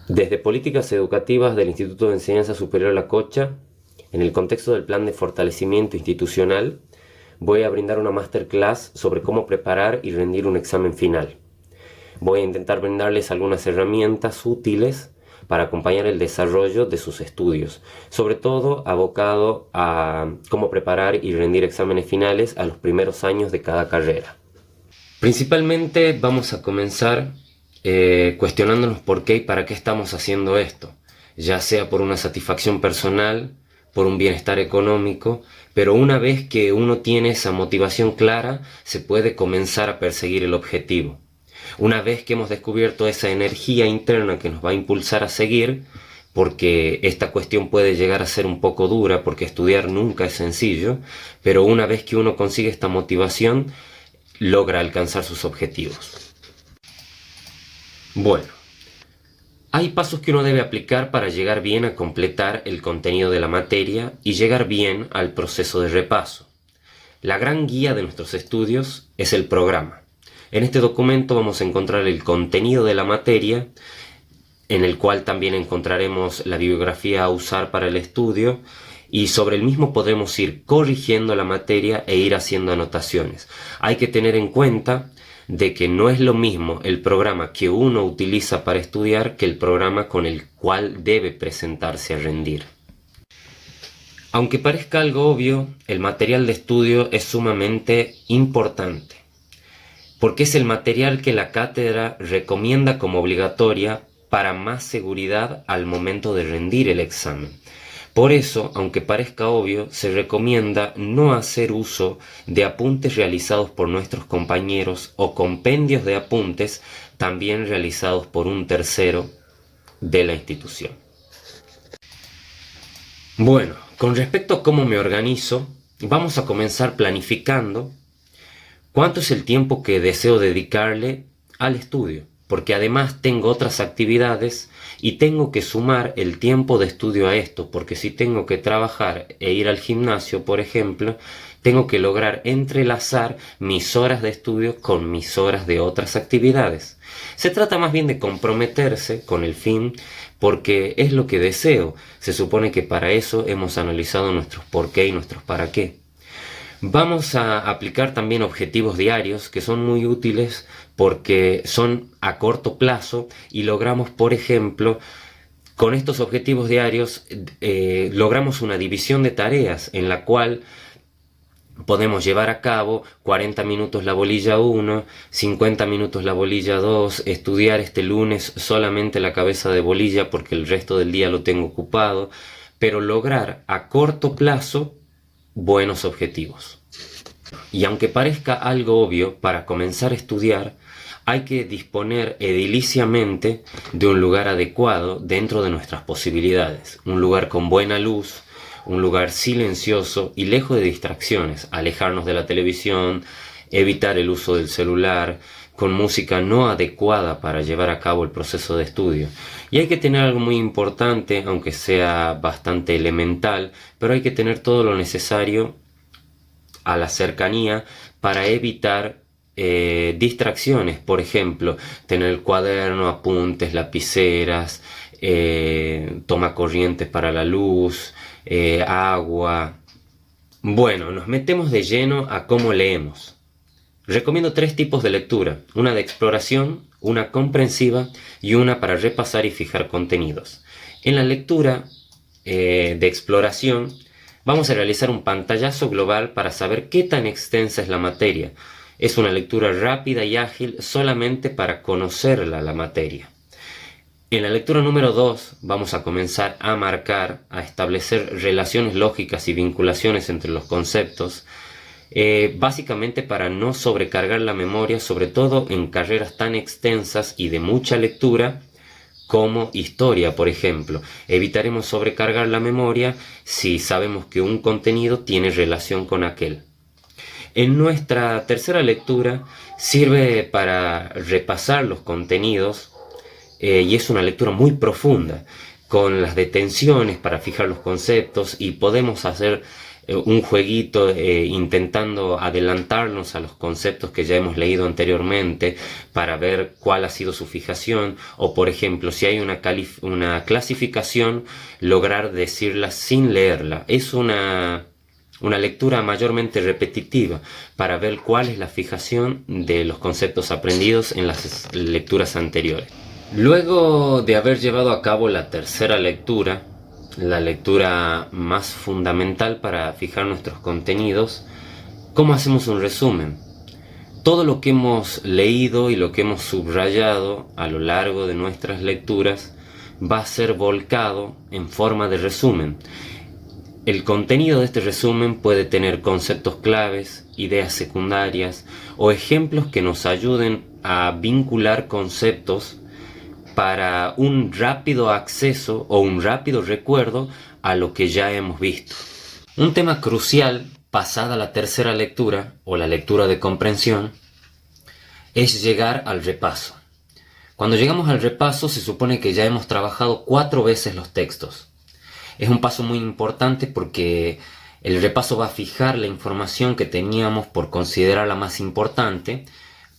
Desde Políticas Educativas del Instituto de Enseñanza Superior La Cocha, en el contexto del Plan de Fortalecimiento Institucional, voy a brindar una masterclass sobre cómo preparar y rendir un examen final. Voy a intentar brindarles algunas herramientas útiles para acompañar el desarrollo de sus estudios, sobre todo abocado a cómo preparar y rendir exámenes finales a los primeros años de cada carrera. Principalmente vamos a comenzar cuestionándonos por qué y para qué estamos haciendo esto, ya sea por una satisfacción personal, por un bienestar económico, pero una vez que uno tiene esa motivación clara, se puede comenzar a perseguir el objetivo. Una vez que hemos descubierto esa energía interna que nos va a impulsar a seguir, porque esta cuestión puede llegar a ser un poco dura, porque estudiar nunca es sencillo, pero una vez que uno consigue esta motivación, logra alcanzar sus objetivos. Bueno, hay pasos que uno debe aplicar para llegar bien a completar el contenido de la materia y llegar bien al proceso de repaso. La gran guía de nuestros estudios es el programa. En este documento vamos a encontrar el contenido de la materia, en el cual también encontraremos la bibliografía a usar para el estudio, y sobre el mismo podremos ir corrigiendo la materia e ir haciendo anotaciones. Hay que tener en cuenta de que no es lo mismo el programa que uno utiliza para estudiar que el programa con el cual debe presentarse a rendir. Aunque parezca algo obvio, el material de estudio es sumamente importante, porque es el material que la cátedra recomienda como obligatoria para más seguridad al momento de rendir el examen. Por eso, aunque parezca obvio, se recomienda no hacer uso de apuntes realizados por nuestros compañeros o compendios de apuntes también realizados por un tercero de la institución. Bueno, con respecto a cómo me organizo, vamos a comenzar planificando cuánto es el tiempo que deseo dedicarle al estudio, porque además tengo otras actividades y tengo que sumar el tiempo de estudio a esto, porque si tengo que trabajar e ir al gimnasio, por ejemplo, tengo que lograr entrelazar mis horas de estudio con mis horas de otras actividades. Se trata más bien de comprometerse con el fin, porque es lo que deseo. Se supone que para eso hemos analizado nuestros por qué y nuestros para qué. Vamos a aplicar también objetivos diarios que son muy útiles porque son a corto plazo y logramos, por ejemplo, con estos objetivos diarios logramos una división de tareas en la cual podemos llevar a cabo 40 minutos la bolilla 1, 50 minutos la bolilla 2, estudiar este lunes solamente la cabeza de bolilla porque el resto del día lo tengo ocupado, pero lograr a corto plazo buenos objetivos. Y aunque parezca algo obvio, para comenzar a estudiar hay que disponer ediliciamente de un lugar adecuado dentro de nuestras posibilidades, un lugar con buena luz, un lugar silencioso y lejos de distracciones, alejarnos de la televisión, evitar el uso del celular, con música no adecuada para llevar a cabo el proceso de estudio. Y hay que tener algo muy importante, aunque sea bastante elemental, pero hay que tener todo lo necesario a la cercanía para evitar distracciones. Por ejemplo, tener el cuaderno, apuntes, lapiceras, tomacorrientes para la luz, agua. Bueno, nos metemos de lleno a cómo leemos. Recomiendo 3 tipos de lectura, una de exploración, una comprensiva y una para repasar y fijar contenidos. En la lectura de exploración vamos a realizar un pantallazo global para saber qué tan extensa es la materia. Es una lectura rápida y ágil solamente para conocerla la materia. En la lectura número 2 vamos a comenzar a marcar, a establecer relaciones lógicas y vinculaciones entre los conceptos, básicamente para no sobrecargar la memoria, sobre todo en carreras tan extensas y de mucha lectura como historia, por ejemplo. Evitaremos sobrecargar la memoria si sabemos que un contenido tiene relación con aquel. En nuestra tercera lectura sirve para repasar los contenidos y es una lectura muy profunda, con las detenciones para fijar los conceptos, y podemos hacer un jueguito intentando adelantarnos a los conceptos que ya hemos leído anteriormente para ver cuál ha sido su fijación, o por ejemplo si hay una clasificación, lograr decirla sin leerla. Es una lectura mayormente repetitiva para ver cuál es la fijación de los conceptos aprendidos en las lecturas anteriores. Luego de haber llevado a cabo la tercera lectura, la lectura más fundamental para fijar nuestros contenidos, ¿cómo hacemos un resumen? Todo lo que hemos leído y lo que hemos subrayado a lo largo de nuestras lecturas va a ser volcado en forma de resumen. El contenido de este resumen puede tener conceptos claves, ideas secundarias o ejemplos que nos ayuden a vincular conceptos para un rápido acceso o un rápido recuerdo a lo que ya hemos visto. Un tema crucial, pasada la tercera lectura o la lectura de comprensión, es llegar al repaso. Cuando llegamos al repaso se supone que ya hemos trabajado 4 veces los textos. Es un paso muy importante porque el repaso va a fijar la información que teníamos por considerarla más importante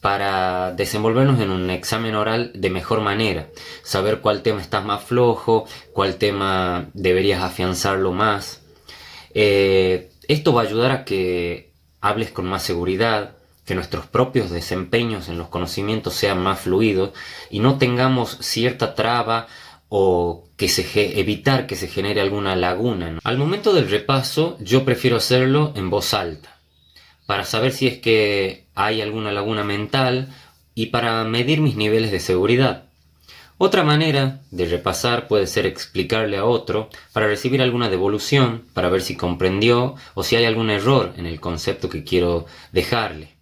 para desenvolvernos en un examen oral de mejor manera. Saber cuál tema está más flojo, cuál tema deberías afianzarlo más. Esto va a ayudar a que hables con más seguridad, que nuestros propios desempeños en los conocimientos sean más fluidos y no tengamos cierta traba o evitar que se genere alguna laguna, ¿no? Al momento del repaso yo prefiero hacerlo en voz alta, para saber si es que hay alguna laguna mental y para medir mis niveles de seguridad. Otra manera de repasar puede ser explicarle a otro para recibir alguna devolución, para ver si comprendió o si hay algún error en el concepto que quiero dejarle.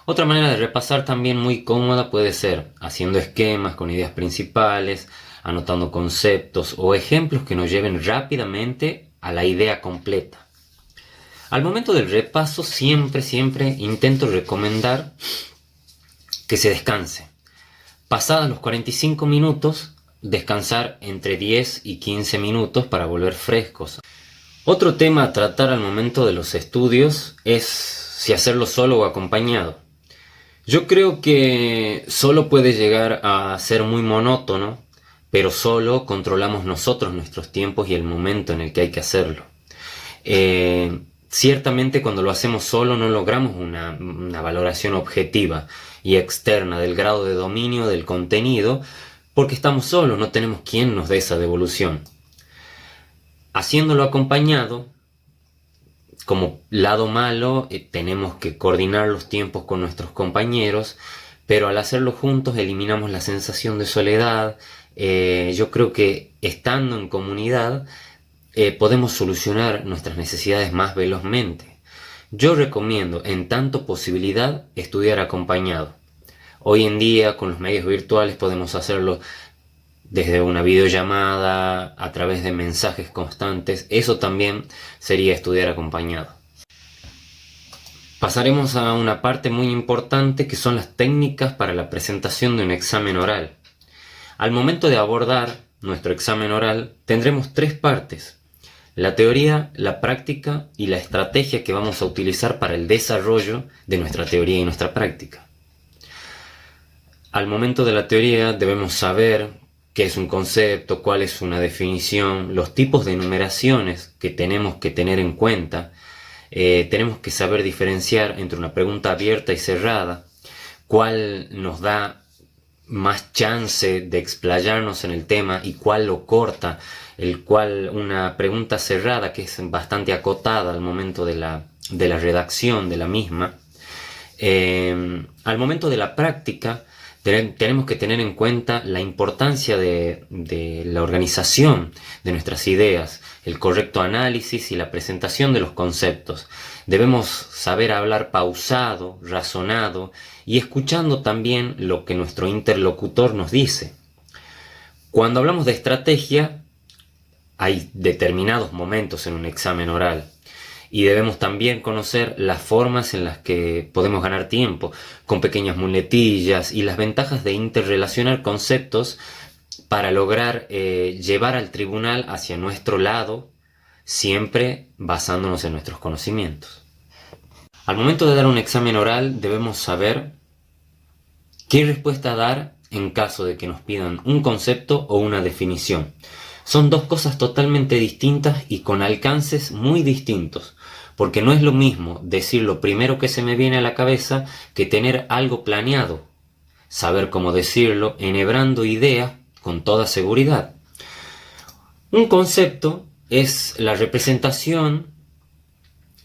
Otra manera de repasar también muy cómoda puede ser haciendo esquemas con ideas principales, anotando conceptos o ejemplos que nos lleven rápidamente a la idea completa. Al momento del repaso siempre intento recomendar que se descanse. Pasados los 45 minutos, descansar entre 10 y 15 minutos para volver frescos. Otro tema a tratar al momento de los estudios es si hacerlo solo o acompañado. Yo creo que solo puede llegar a ser muy monótono, pero solo controlamos nosotros nuestros tiempos y el momento en el que hay que hacerlo. Ciertamente cuando lo hacemos solo no logramos una valoración objetiva y externa del grado de dominio del contenido, porque estamos solos, no tenemos quien nos dé esa devolución. Haciéndolo acompañado, como lado malo, tenemos que coordinar los tiempos con nuestros compañeros, pero al hacerlo juntos eliminamos la sensación de soledad. Yo creo que estando en comunidad podemos solucionar nuestras necesidades más velozmente. Yo recomiendo, en tanto posibilidad, estudiar acompañado. Hoy en día, con los medios virtuales, podemos hacerlo desde una videollamada, a través de mensajes constantes. Eso también sería estudiar acompañado. Pasaremos a una parte muy importante que son las técnicas para la presentación de un examen oral. Al momento de abordar nuestro examen oral, tendremos 3 partes: la teoría, la práctica y la estrategia que vamos a utilizar para el desarrollo de nuestra teoría y nuestra práctica. Al momento de la teoría debemos saber qué es un concepto, cuál es una definición, los tipos de enumeraciones que tenemos que tener en cuenta. Tenemos que saber diferenciar entre una pregunta abierta y cerrada, cuál nos da más chance de explayarnos en el tema y cuál lo corta, una pregunta cerrada que es bastante acotada al momento de la redacción de la misma. Al momento de la práctica tenemos que tener en cuenta la importancia de la organización de nuestras ideas, el correcto análisis y la presentación de los conceptos. Debemos saber hablar pausado, razonado y escuchando también lo que nuestro interlocutor nos dice. Cuando hablamos de estrategia, hay determinados momentos en un examen oral y debemos también conocer las formas en las que podemos ganar tiempo, con pequeñas muletillas y las ventajas de interrelacionar conceptos para lograr llevar al tribunal hacia nuestro lado siempre basándonos en nuestros conocimientos. Al momento de dar un examen oral debemos saber qué respuesta dar en caso de que nos pidan un concepto o una definición. Son dos cosas totalmente distintas y con alcances muy distintos, porque no es lo mismo decir lo primero que se me viene a la cabeza que tener algo planeado, saber cómo decirlo, enhebrando ideas con toda seguridad. Un concepto es la representación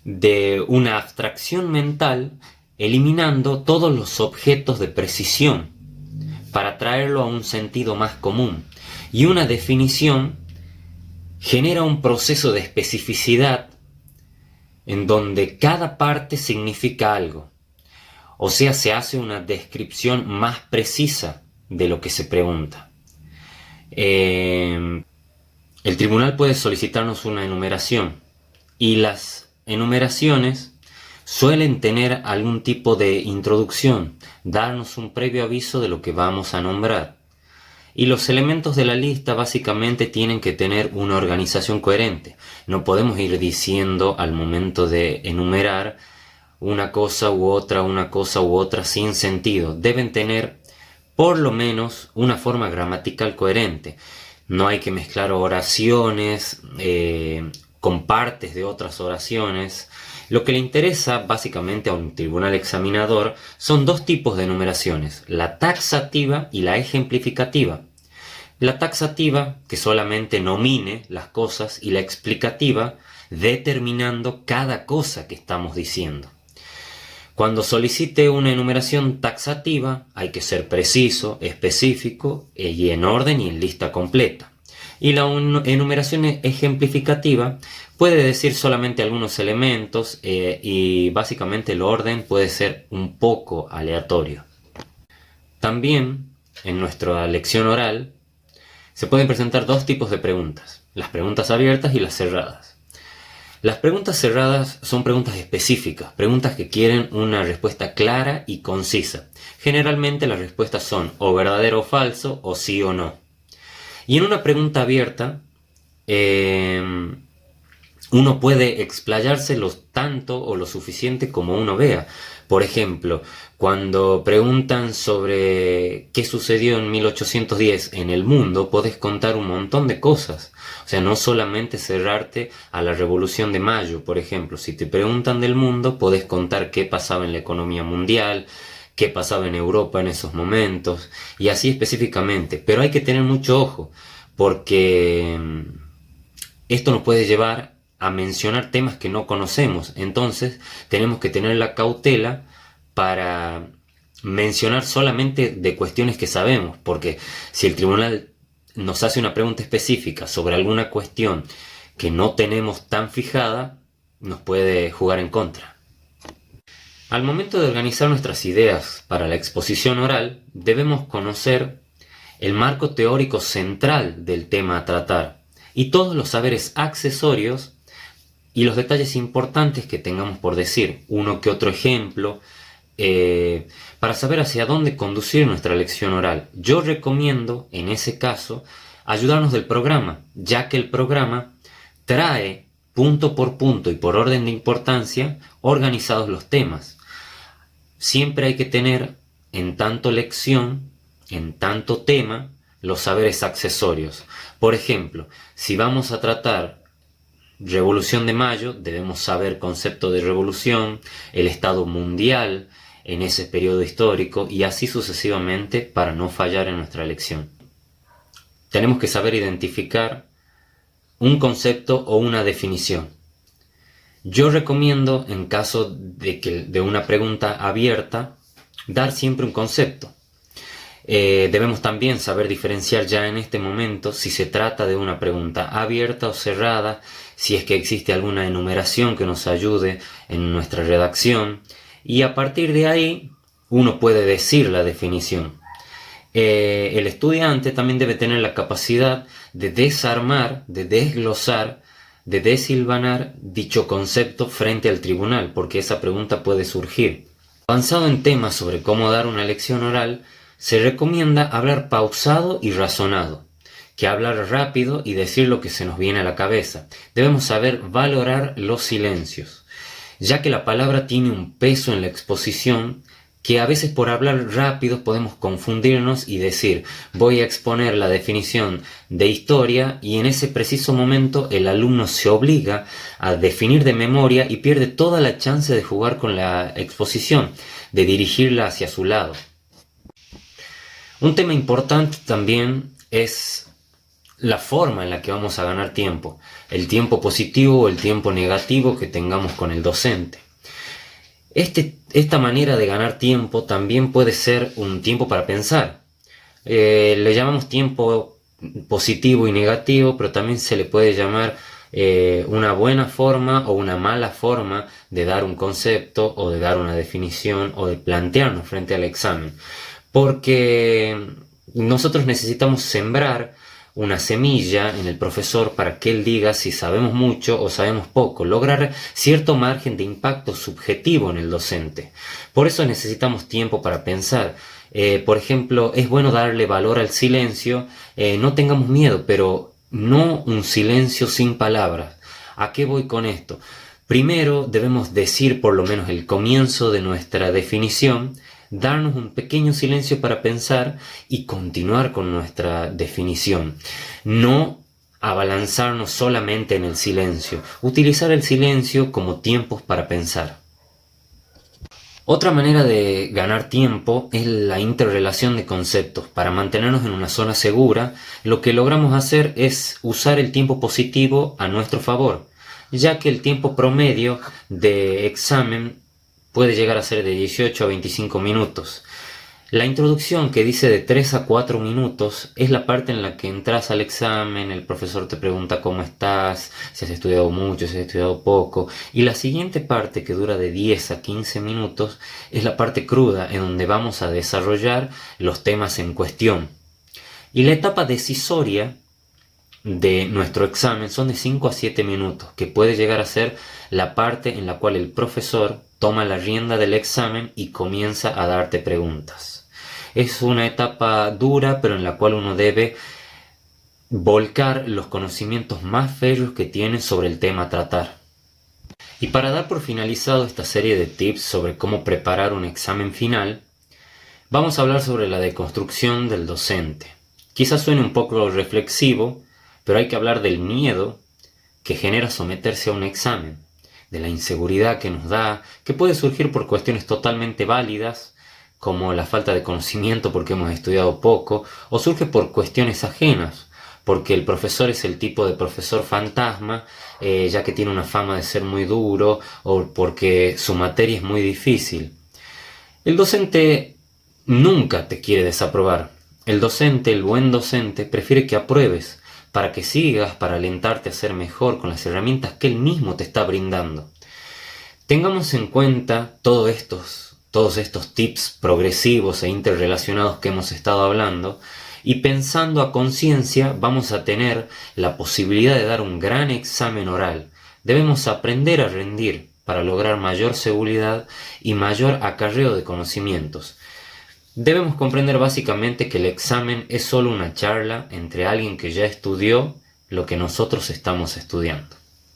de una abstracción mental eliminando todos los objetos de precisión para traerlo a un sentido más común. Y una definición genera un proceso de especificidad en donde cada parte significa algo. O sea, se hace una descripción más precisa de lo que se pregunta. El tribunal puede solicitarnos una enumeración y las enumeraciones suelen tener algún tipo de introducción, darnos un previo aviso de lo que vamos a nombrar. Y los elementos de la lista básicamente tienen que tener una organización coherente. No podemos ir diciendo al momento de enumerar una cosa u otra sin sentido. Deben tener por lo menos una forma gramatical coherente. No hay que mezclar oraciones con partes de otras oraciones. Lo que le interesa básicamente a un tribunal examinador son dos tipos de enumeraciones, la taxativa y la ejemplificativa. La taxativa, que solamente nomine las cosas, y la explicativa, determinando cada cosa que estamos diciendo. Cuando solicite una enumeración taxativa, hay que ser preciso, específico y en orden y en lista completa. Y la enumeración ejemplificativa puede decir solamente algunos elementos y básicamente el orden puede ser un poco aleatorio. También en nuestra lección oral se pueden presentar dos tipos de preguntas, las preguntas abiertas y las cerradas. Las preguntas cerradas son preguntas específicas, preguntas que quieren una respuesta clara y concisa. Generalmente las respuestas son o verdadero o falso o sí o no. Y en una pregunta abierta, uno puede explayarse lo tanto o lo suficiente como uno vea. Por ejemplo, cuando preguntan sobre qué sucedió en 1810 en el mundo, podés contar un montón de cosas. O sea, no solamente cerrarte a la Revolución de Mayo, por ejemplo. Si te preguntan del mundo, podés contar qué pasaba en la economía mundial, qué pasaba en Europa en esos momentos, y así específicamente. Pero hay que tener mucho ojo, porque esto nos puede llevar a mencionar temas que no conocemos. Entonces tenemos que tener la cautela para mencionar solamente de cuestiones que sabemos, porque si el tribunal nos hace una pregunta específica sobre alguna cuestión que no tenemos tan fijada, nos puede jugar en contra. Al momento de organizar nuestras ideas para la exposición oral, debemos conocer el marco teórico central del tema a tratar y todos los saberes accesorios y los detalles importantes que tengamos por decir, uno que otro ejemplo, para saber hacia dónde conducir nuestra lección oral. Yo recomiendo, en ese caso, ayudarnos del programa, ya que el programa trae punto por punto y por orden de importancia organizados los temas. Siempre hay que tener en tanto lección, en tanto tema, los saberes accesorios. Por ejemplo, si vamos a tratar Revolución de Mayo, debemos saber concepto de revolución, el estado mundial en ese periodo histórico y así sucesivamente para no fallar en nuestra lección. Tenemos que saber identificar un concepto o una definición. Yo recomiendo, en caso de una pregunta abierta, dar siempre un concepto. Debemos también saber diferenciar ya en este momento si se trata de una pregunta abierta o cerrada, si es que existe alguna enumeración que nos ayude en nuestra redacción, y a partir de ahí uno puede decir la definición. El estudiante también debe tener la capacidad de desarmar, de desglosar, de desilvanar dicho concepto frente al tribunal, porque esa pregunta puede surgir. Avanzado en temas sobre cómo dar una lección oral, se recomienda hablar pausado y razonado. que hablar rápido y decir lo que se nos viene a la cabeza. Debemos saber valorar los silencios, ya que la palabra tiene un peso en la exposición que a veces por hablar rápido podemos confundirnos y decir voy a exponer la definición de historia, y en ese preciso momento el alumno se obliga a definir de memoria y pierde toda la chance de jugar con la exposición, de dirigirla hacia su lado. Un tema importante también es la forma en la que vamos a ganar tiempo, el tiempo positivo o el tiempo negativo que tengamos con el docente. Esta manera de ganar tiempo también puede ser un tiempo para pensar. Le llamamos tiempo positivo y negativo, pero también se le puede llamar una buena forma o una mala forma de dar un concepto o de dar una definición o de plantearnos frente al examen. Porque nosotros necesitamos sembrar una semilla en el profesor para que él diga si sabemos mucho o sabemos poco, lograr cierto margen de impacto subjetivo en el docente. Por eso necesitamos tiempo para pensar. Por ejemplo, es bueno darle valor al silencio, no tengamos miedo, pero no un silencio sin palabras. ¿A qué voy con esto? Primero debemos decir por lo menos el comienzo de nuestra definición, darnos un pequeño silencio para pensar y continuar con nuestra definición. No abalanzarnos solamente en el silencio, utilizar el silencio como tiempos para pensar. Otra manera de ganar tiempo es la interrelación de conceptos. Para mantenernos en una zona segura, lo que logramos hacer es usar el tiempo positivo a nuestro favor, ya que el tiempo promedio de examen puede llegar a ser de 18 a 25 minutos. La introducción, que dice de 3 a 4 minutos, es la parte en la que entras al examen, el profesor te pregunta cómo estás, si has estudiado mucho, si has estudiado poco, y la siguiente parte, que dura de 10 a 15 minutos, es la parte cruda, en donde vamos a desarrollar los temas en cuestión. Y la etapa decisoria de nuestro examen son de 5 a 7 minutos, que puede llegar a ser la parte en la cual el profesor toma la rienda del examen y comienza a darte preguntas. Es una etapa dura, pero en la cual uno debe volcar los conocimientos más férreos que tiene sobre el tema a tratar. Y para dar por finalizado esta serie de tips sobre cómo preparar un examen final, vamos a hablar sobre la deconstrucción del docente. Quizás suene un poco reflexivo, pero hay que hablar del miedo que genera someterse a un examen, de la inseguridad que nos da, que puede surgir por cuestiones totalmente válidas, como la falta de conocimiento porque hemos estudiado poco, o surge por cuestiones ajenas, porque el profesor es el tipo de profesor fantasma, ya que tiene una fama de ser muy duro, o porque su materia es muy difícil. El docente nunca te quiere desaprobar. El docente, el buen docente, prefiere que apruebes, para que sigas, para alentarte a ser mejor con las herramientas que él mismo te está brindando. Tengamos en cuenta todos estos tips progresivos e interrelacionados que hemos estado hablando, y pensando a conciencia vamos a tener la posibilidad de dar un gran examen oral. Debemos aprender a rendir para lograr mayor seguridad y mayor acarreo de conocimientos. Debemos comprender básicamente que el examen es solo una charla entre alguien que ya estudió lo que nosotros estamos estudiando.